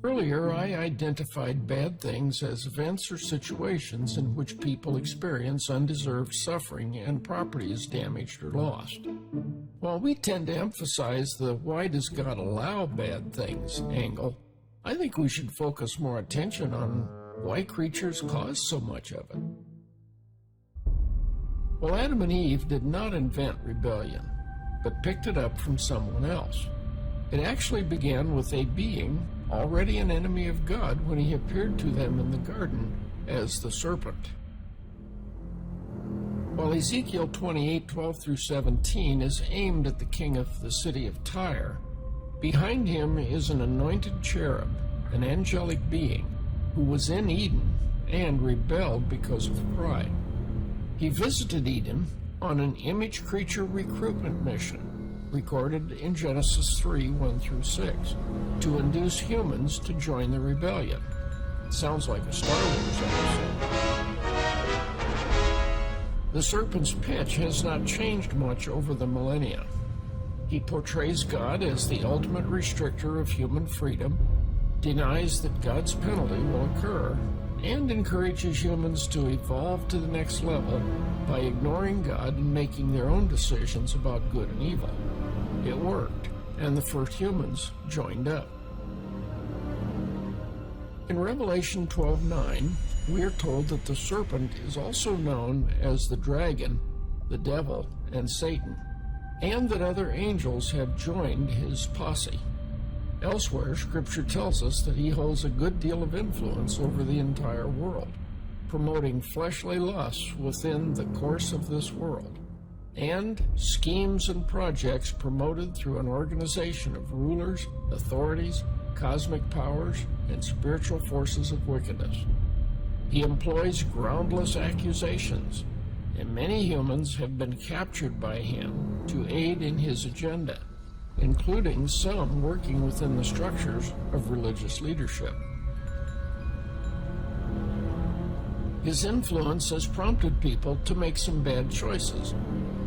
Earlier, I identified bad things as events or situations in which people experience undeserved suffering and property is damaged or lost. While we tend to emphasize the "why does God allow bad things" angle, I think we should focus more attention on why creatures cause so much of it. Well, Adam and Eve did not invent rebellion, but picked it up from someone else. It actually began with a being already an enemy of God when he appeared to them in the garden as the serpent. While Ezekiel 28:12-17 is aimed at the king of the city of Tyre, behind him is an anointed cherub, an angelic being, who was in Eden and rebelled because of pride. He visited Eden on an image creature recruitment mission, recorded in Genesis 3:1-6, to induce humans to join the rebellion. Sounds like a Star Wars episode. The serpent's pitch has not changed much over the millennia. He portrays God as the ultimate restrictor of human freedom, denies that God's penalty will occur, and encourages humans to evolve to the next level by ignoring God and making their own decisions about good and evil. It worked, and the first humans joined up. In Revelation 12:9, we are told that the serpent is also known as the dragon, the devil, and Satan, and that other angels have joined his posse. Elsewhere, Scripture tells us that he holds a good deal of influence over the entire world, promoting fleshly lusts within the course of this world, and schemes and projects promoted through an organization of rulers, authorities, cosmic powers, and spiritual forces of wickedness. He employs groundless accusations, and many humans have been captured by him to aid in his agenda, including some working within the structures of religious leadership. His influence has prompted people to make some bad choices.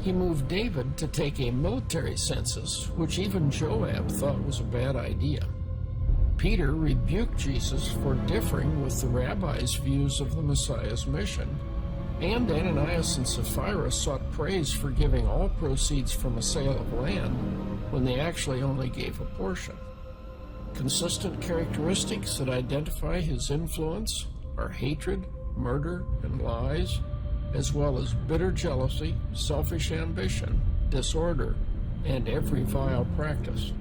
He moved David to take a military census, which even Joab thought was a bad idea. Peter rebuked Jesus for differing with the rabbis' views of the Messiah's mission, and Ananias and Sapphira sought praise for giving all proceeds from a sale of land when they actually only gave a portion. Consistent characteristics that identify his influence are hatred, murder, and lies, as well as bitter jealousy, selfish ambition, disorder, and every vile practice.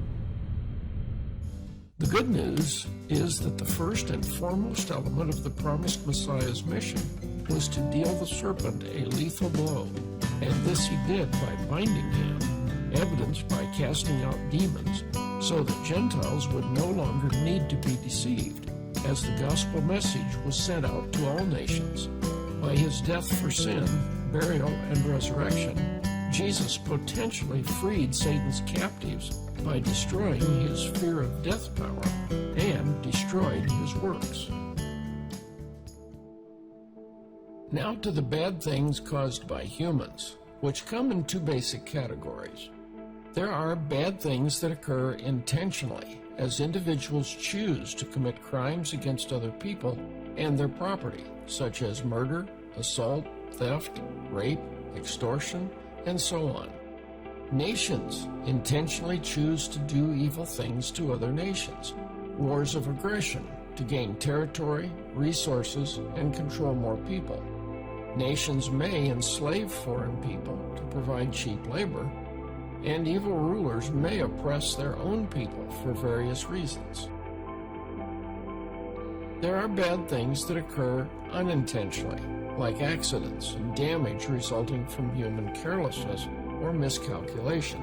The good news is that the first and foremost element of the promised Messiah's mission was to deal the serpent a lethal blow, and this he did by binding him, evidenced by casting out demons, so that Gentiles would no longer need to be deceived, as the gospel message was sent out to all nations. By his death for sin, burial, and resurrection, Jesus potentially freed Satan's captives by destroying his fear of death power and destroyed his works. Now to the bad things caused by humans, which come in two basic categories. There are bad things that occur intentionally, as individuals choose to commit crimes against other people and their property, such as murder, assault, theft, rape, extortion, and so on. Nations intentionally choose to do evil things to other nations, wars of aggression to gain territory, resources, and control more people. Nations may enslave foreign people to provide cheap labor, and evil rulers may oppress their own people for various reasons. There are bad things that occur unintentionally, like accidents and damage resulting from human carelessness or miscalculation.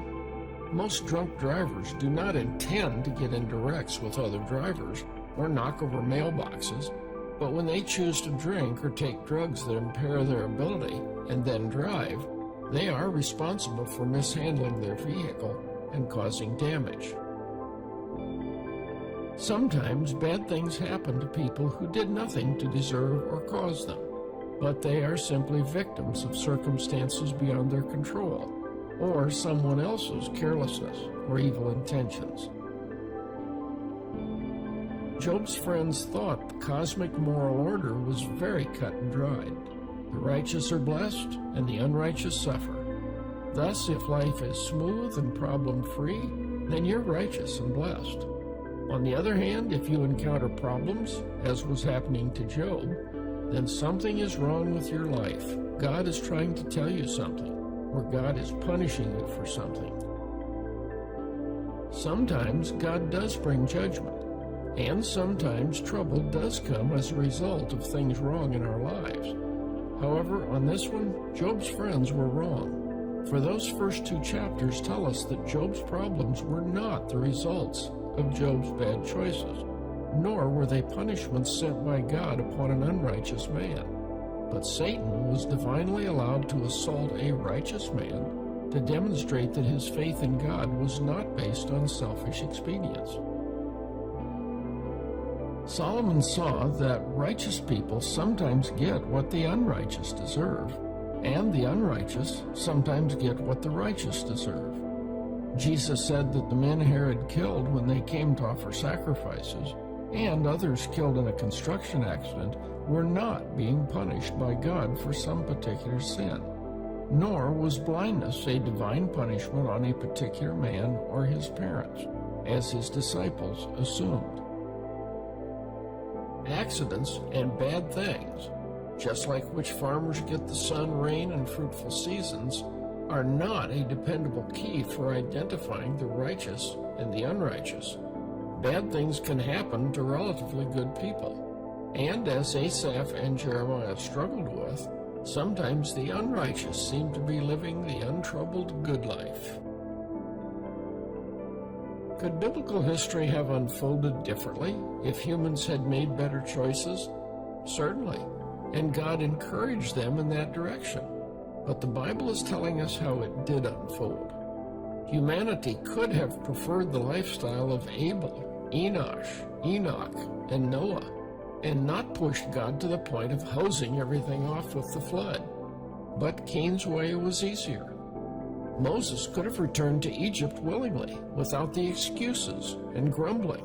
Most drunk drivers do not intend to get into wrecks with other drivers or knock over mailboxes, but when they choose to drink or take drugs that impair their ability and then drive, they are responsible for mishandling their vehicle and causing damage. Sometimes bad things happen to people who did nothing to deserve or cause them, but they are simply victims of circumstances beyond their control, or someone else's carelessness or evil intentions. Job's friends thought the cosmic moral order was very cut and dried. The righteous are blessed, and the unrighteous suffer. Thus, if life is smooth and problem-free, then you're righteous and blessed. On the other hand, if you encounter problems, as was happening to Job, then something is wrong with your life. God is trying to tell you something, or God is punishing you for something. Sometimes God does bring judgment, and sometimes trouble does come as a result of things wrong in our lives. However, on this one, Job's friends were wrong, for those first 2 chapters tell us that Job's problems were not the results of Job's bad choices, nor were they punishments sent by God upon an unrighteous man. But Satan was divinely allowed to assault a righteous man to demonstrate that his faith in God was not based on selfish expedience. Solomon saw that righteous people sometimes get what the unrighteous deserve, and the unrighteous sometimes get what the righteous deserve. Jesus said that the men Herod killed when they came to offer sacrifices, and others killed in a construction accident, were not being punished by God for some particular sin, nor was blindness a divine punishment on a particular man or his parents, as his disciples assumed. Accidents and bad things, just like which farmers get the sun, rain, and fruitful seasons, are not a dependable key for identifying the righteous and the unrighteous. Bad things can happen to relatively good people, and as Asaph and Jeremiah struggled with, sometimes the unrighteous seem to be living the untroubled good life. Could biblical history have unfolded differently if humans had made better choices? Certainly, and God encouraged them in that direction. But the Bible is telling us how it did unfold. Humanity could have preferred the lifestyle of Abel, Enoch, and Noah, and not pushed God to the point of hosing everything off with the flood. But Cain's way was easier. Moses could have returned to Egypt willingly, without the excuses and grumbling.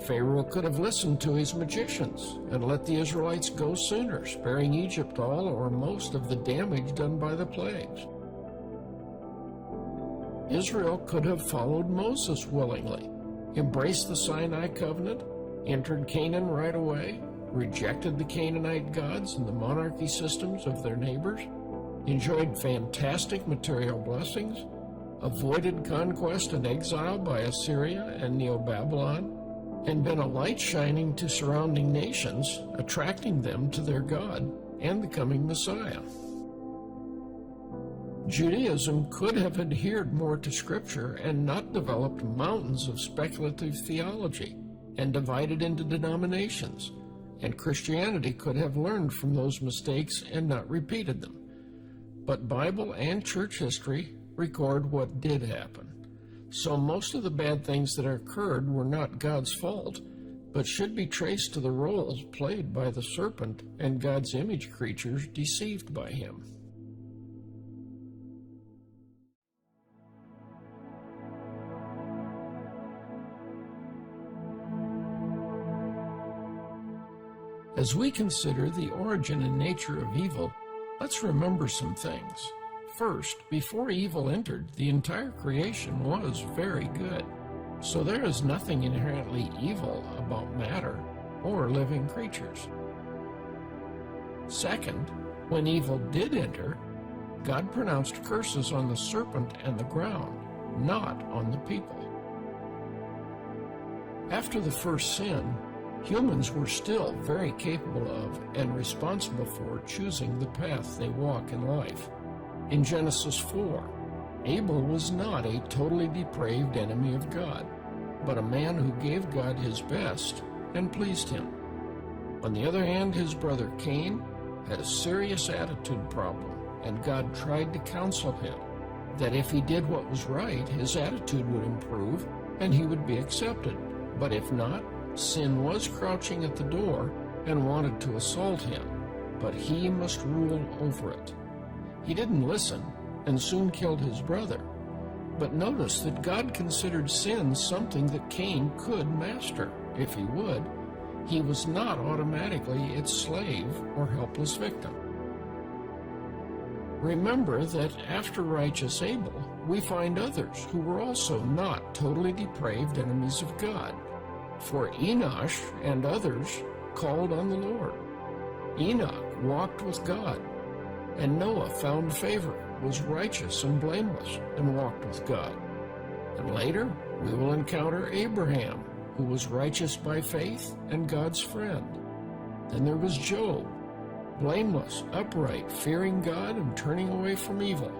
Pharaoh could have listened to his magicians and let the Israelites go sooner, sparing Egypt all or most of the damage done by the plagues. Israel could have followed Moses willingly, embraced the Sinai covenant, entered Canaan right away, rejected the Canaanite gods and the monarchy systems of their neighbors, enjoyed fantastic material blessings, avoided conquest and exile by Assyria and Neo-Babylon, and been a light shining to surrounding nations, attracting them to their God and the coming Messiah. Judaism could have adhered more to Scripture and not developed mountains of speculative theology and divided into denominations, and Christianity could have learned from those mistakes and not repeated them. But Bible and church history record what did happen. So most of the bad things that occurred were not God's fault, but should be traced to the roles played by the serpent and God's image creatures deceived by him. As we consider the origin and nature of evil, let's remember some things. First, before evil entered, the entire creation was very good. So there is nothing inherently evil about matter or living creatures. Second, when evil did enter, God pronounced curses on the serpent and the ground, not on the people. After the first sin, humans were still very capable of and responsible for choosing the path they walk in life. In Genesis 4, Abel was not a totally depraved enemy of God, but a man who gave God his best and pleased him. On the other hand, his brother Cain had a serious attitude problem, and God tried to counsel him that if he did what was right, his attitude would improve and he would be accepted. But if not, sin was crouching at the door and wanted to assault him, but he must rule over it. He didn't listen and soon killed his brother. But notice that God considered sin something that Cain could master, if he would. He was not automatically its slave or helpless victim. Remember that after righteous Abel, we find others who were also not totally depraved enemies of God. For Enosh and others called on the Lord. Enoch walked with God, and Noah found favor, was righteous and blameless, and walked with God. And later, we will encounter Abraham, who was righteous by faith and God's friend. Then there was Job, blameless, upright, fearing God and turning away from evil.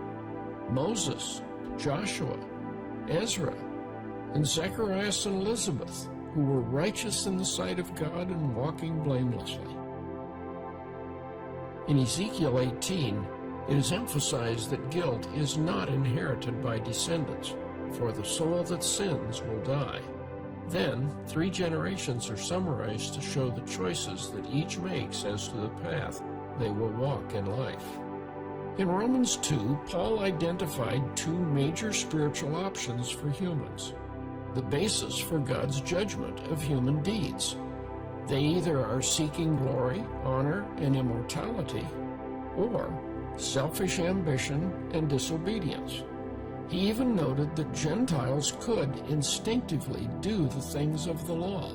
Moses, Joshua, Ezra, and Zacharias and Elizabeth, who were righteous in the sight of God and walking blamelessly. In Ezekiel 18, it is emphasized that guilt is not inherited by descendants, for the soul that sins will die. Then, 3 generations are summarized to show the choices that each makes as to the path they will walk in life. In Romans 2, Paul identified 2 major spiritual options for humans, the basis for God's judgment of human deeds. They either are seeking glory, honor, and immortality, or selfish ambition and disobedience. He even noted that Gentiles could instinctively do the things of the law.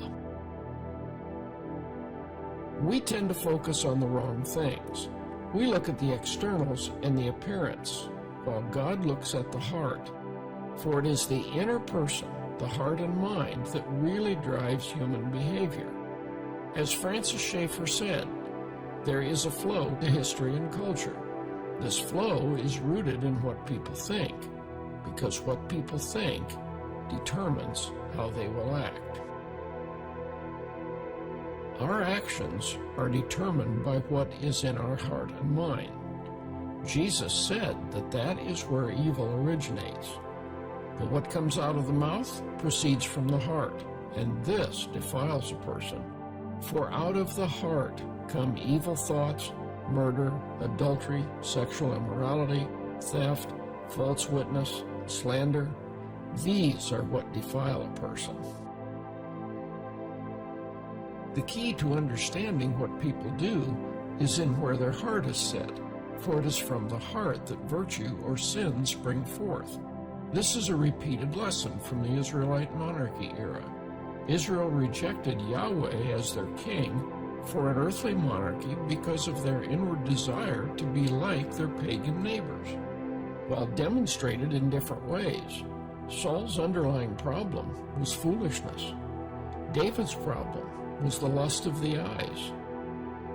We tend to focus on the wrong things. We look at the externals and the appearance, while God looks at the heart. For it is the inner person, the heart and mind, that really drives human behavior. As Francis Schaeffer said, there is a flow to history and culture. This flow is rooted in what people think, because what people think determines how they will act. Our actions are determined by what is in our heart and mind. Jesus said that that is where evil originates. But what comes out of the mouth proceeds from the heart, and this defiles a person. For out of the heart come evil thoughts, murder, adultery, sexual immorality, theft, false witness, slander. These are what defile a person. The key to understanding what people do is in where their heart is set, for it is from the heart that virtue or sin spring forth. This is a repeated lesson from the Israelite monarchy era. Israel rejected Yahweh as their king for an earthly monarchy because of their inward desire to be like their pagan neighbors. While demonstrated in different ways, Saul's underlying problem was foolishness. David's problem was the lust of the eyes.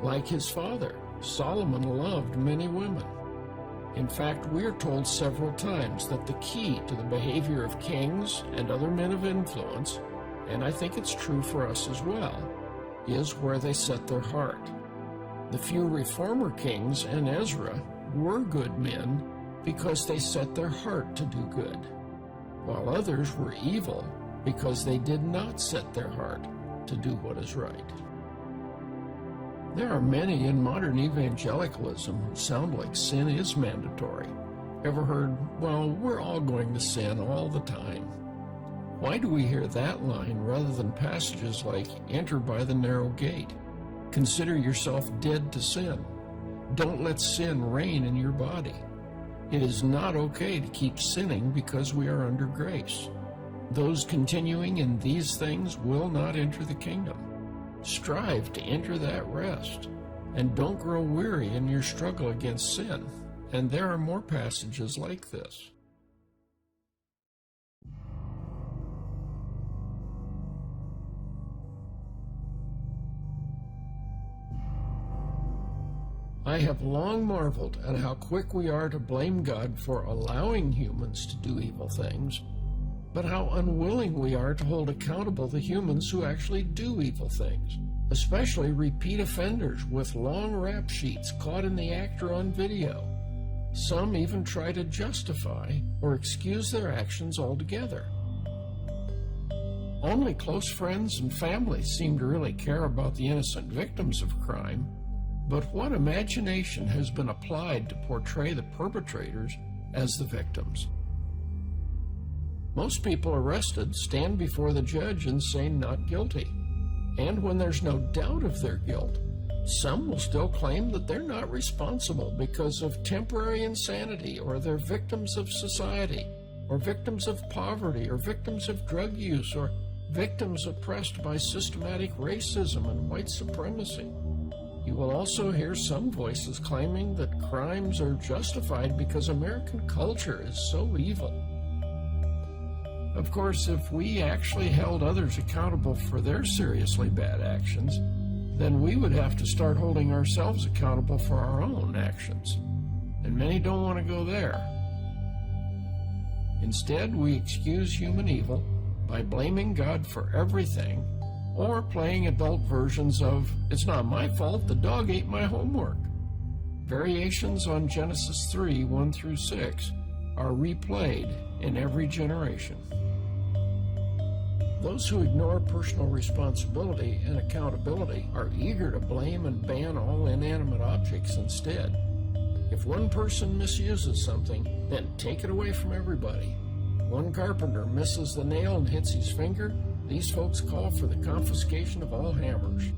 Like his father, Solomon loved many women. In fact, we are told several times that the key to the behavior of kings and other men of influence, and I think it's true for us as well, is where they set their heart. The few reformer kings and Ezra were good men because they set their heart to do good, while others were evil because they did not set their heart to do what is right. There are many in modern evangelicalism who sound like sin is mandatory. Ever heard, well, we're all going to sin all the time? Why do we hear that line rather than passages like, enter by the narrow gate, consider yourself dead to sin, don't let sin reign in your body? It is not okay to keep sinning because we are under grace. Those continuing in these things will not enter the kingdom. Strive to enter that rest, and don't grow weary in your struggle against sin. And there are more passages like this. I have long marveled at how quick we are to blame God for allowing humans to do evil things, but how unwilling we are to hold accountable the humans who actually do evil things, especially repeat offenders with long rap sheets caught in the act or on video. Some even try to justify or excuse their actions altogether. Only close friends and family seem to really care about the innocent victims of crime, but what imagination has been applied to portray the perpetrators as the victims? Most people arrested stand before the judge and say not guilty. And when there's no doubt of their guilt, some will still claim that they're not responsible because of temporary insanity, or they're victims of society, or victims of poverty, or victims of drug use, or victims oppressed by systematic racism and white supremacy. You will also hear some voices claiming that crimes are justified because American culture is so evil. Of course, if we actually held others accountable for their seriously bad actions, then we would have to start holding ourselves accountable for our own actions. And many don't want to go there. Instead, we excuse human evil by blaming God for everything, or playing adult versions of, "It's not my fault, the dog ate my homework." Variations on Genesis 3, 1 through 6 are replayed in every generation. Those who ignore personal responsibility and accountability are eager to blame and ban all inanimate objects instead. If one person misuses something, then take it away from everybody. One carpenter misses the nail and hits his finger, these folks call for the confiscation of all hammers.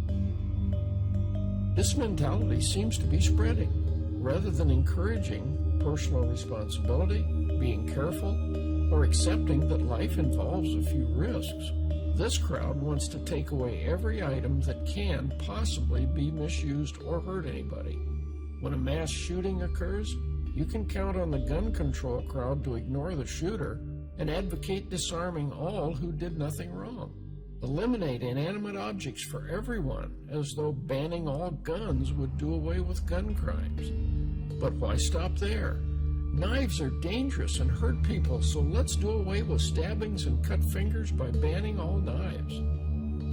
This mentality seems to be spreading. Rather than encouraging personal responsibility, being careful, or accepting that life involves a few risks, this crowd wants to take away every item that can possibly be misused or hurt anybody. When a mass shooting occurs, you can count on the gun control crowd to ignore the shooter and advocate disarming all who did nothing wrong. Eliminate inanimate objects for everyone, as though banning all guns would do away with gun crimes. But why stop there? Knives are dangerous and hurt people, so let's do away with stabbings and cut fingers by banning all knives.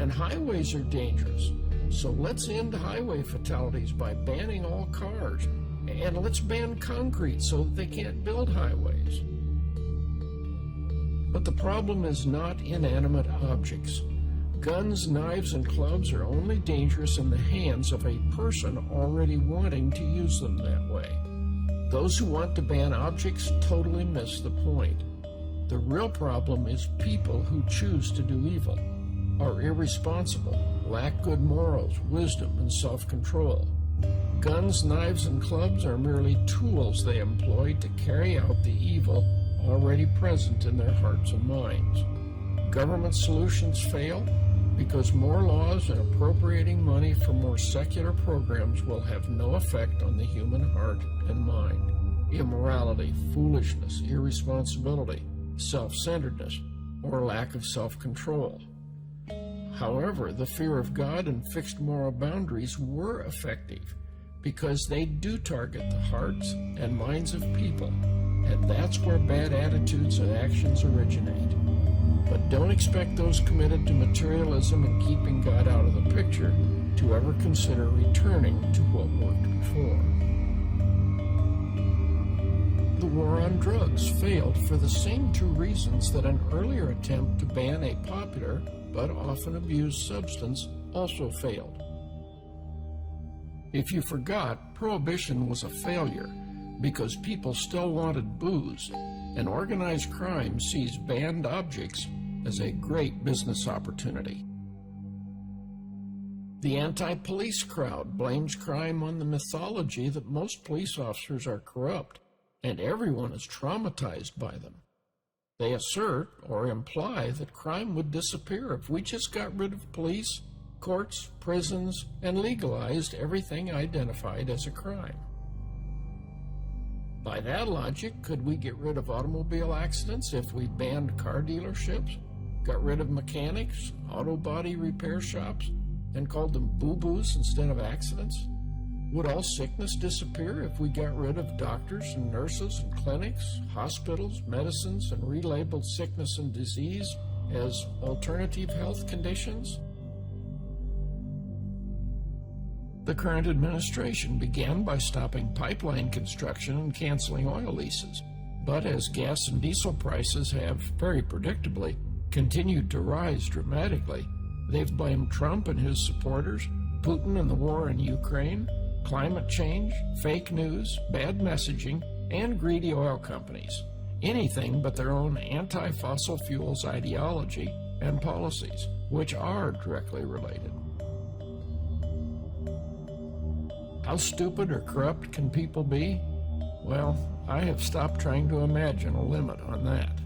And highways are dangerous, so let's end highway fatalities by banning all cars. And let's ban concrete so that they can't build highways. But the problem is not inanimate objects. Guns, knives, and clubs are only dangerous in the hands of a person already wanting to use them that way. Those who want to ban objects totally miss the point. The real problem is people who choose to do evil, are irresponsible, lack good morals, wisdom, and self-control. Guns, knives, and clubs are merely tools they employ to carry out the evil already present in their hearts and minds. Government solutions fail because more laws and appropriating money for more secular programs will have no effect on the human heart and mind. Immorality, foolishness, irresponsibility, self-centeredness, or lack of self-control. However, the fear of God and fixed moral boundaries were effective because they do target the hearts and minds of people, and that's where bad attitudes and actions originate. But don't expect those committed to materialism and keeping God out of the picture to ever consider returning to what worked before. The war on drugs failed for the same two reasons that an earlier attempt to ban a popular but often abused substance also failed. If you forgot, Prohibition was a failure because people still wanted booze, and organized crime sees banned objects as a great business opportunity. The anti-police crowd blames crime on the mythology that most police officers are corrupt, and everyone is traumatized by them. They assert or imply that crime would disappear if we just got rid of police, courts, prisons, and legalized everything identified as a crime. By that logic, could we get rid of automobile accidents if we banned car dealerships, got rid of mechanics, auto body repair shops, and called them boo-boos instead of accidents? Would all sickness disappear if we got rid of doctors and nurses and clinics, hospitals, medicines, and relabeled sickness and disease as alternative health conditions? The current administration began by stopping pipeline construction and canceling oil leases. But as gas and diesel prices have, very predictably, continued to rise dramatically, they've blamed Trump and his supporters, Putin and the war in Ukraine, climate change, fake news, bad messaging, and greedy oil companies. anything but their own anti-fossil fuels ideology and policies, which are directly related. How stupid or corrupt can people be? Well, I have stopped trying to imagine a limit on that.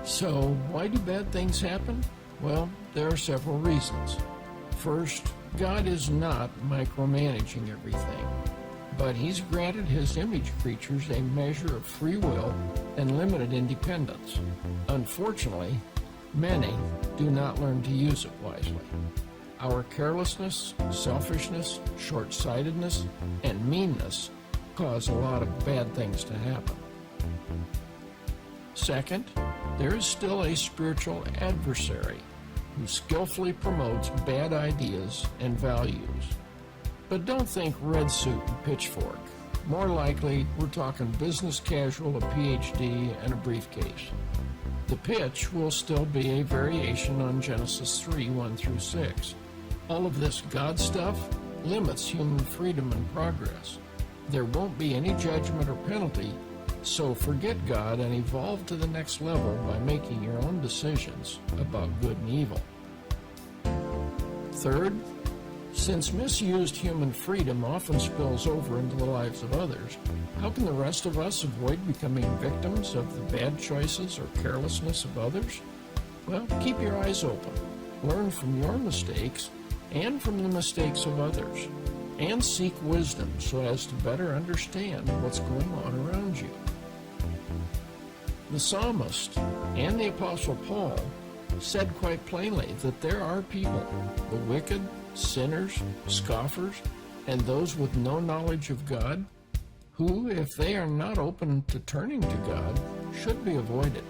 So, why do bad things happen? Well, there are several reasons. First, God is not micromanaging everything, but He's granted His image creatures a measure of free will and limited independence. Unfortunately, many do not learn to use it wisely. Our carelessness, selfishness, short-sightedness, and meanness cause a lot of bad things to happen. Second, there is still a spiritual adversary who skillfully promotes bad ideas and values. But don't think red suit and pitchfork. More likely, we're talking business casual, a PhD, and a briefcase. The pitch will still be a variation on Genesis 3:1-6. All of this God stuff limits human freedom and progress. There won't be any judgment or penalty, so forget God and evolve to the next level by making your own decisions about good and evil. Third, since misused human freedom often spills over into the lives of others, how can the rest of us avoid becoming victims of the bad choices or carelessness of others? Well, keep your eyes open, learn from your mistakes and from the mistakes of others, and seek wisdom so as to better understand what's going on around you. The psalmist and the Apostle Paul said quite plainly that there are people, the wicked, sinners, scoffers, and those with no knowledge of God, who, if they are not open to turning to God, should be avoided.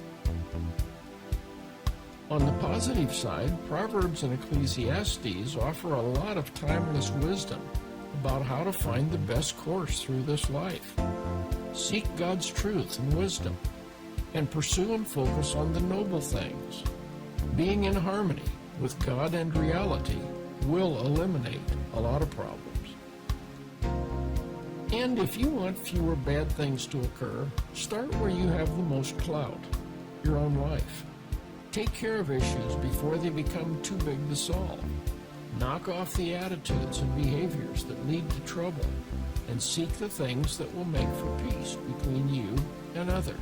On the positive side, Proverbs and Ecclesiastes offer a lot of timeless wisdom about how to find the best course through this life. Seek God's truth and wisdom, and pursue and focus on the noble things. Being in harmony with God and reality will eliminate a lot of problems. And if you want fewer bad things to occur, start where you have the most clout, your own life. Take care of issues before they become too big to solve. Knock off the attitudes and behaviors that lead to trouble, and seek the things that will make for peace between you and others.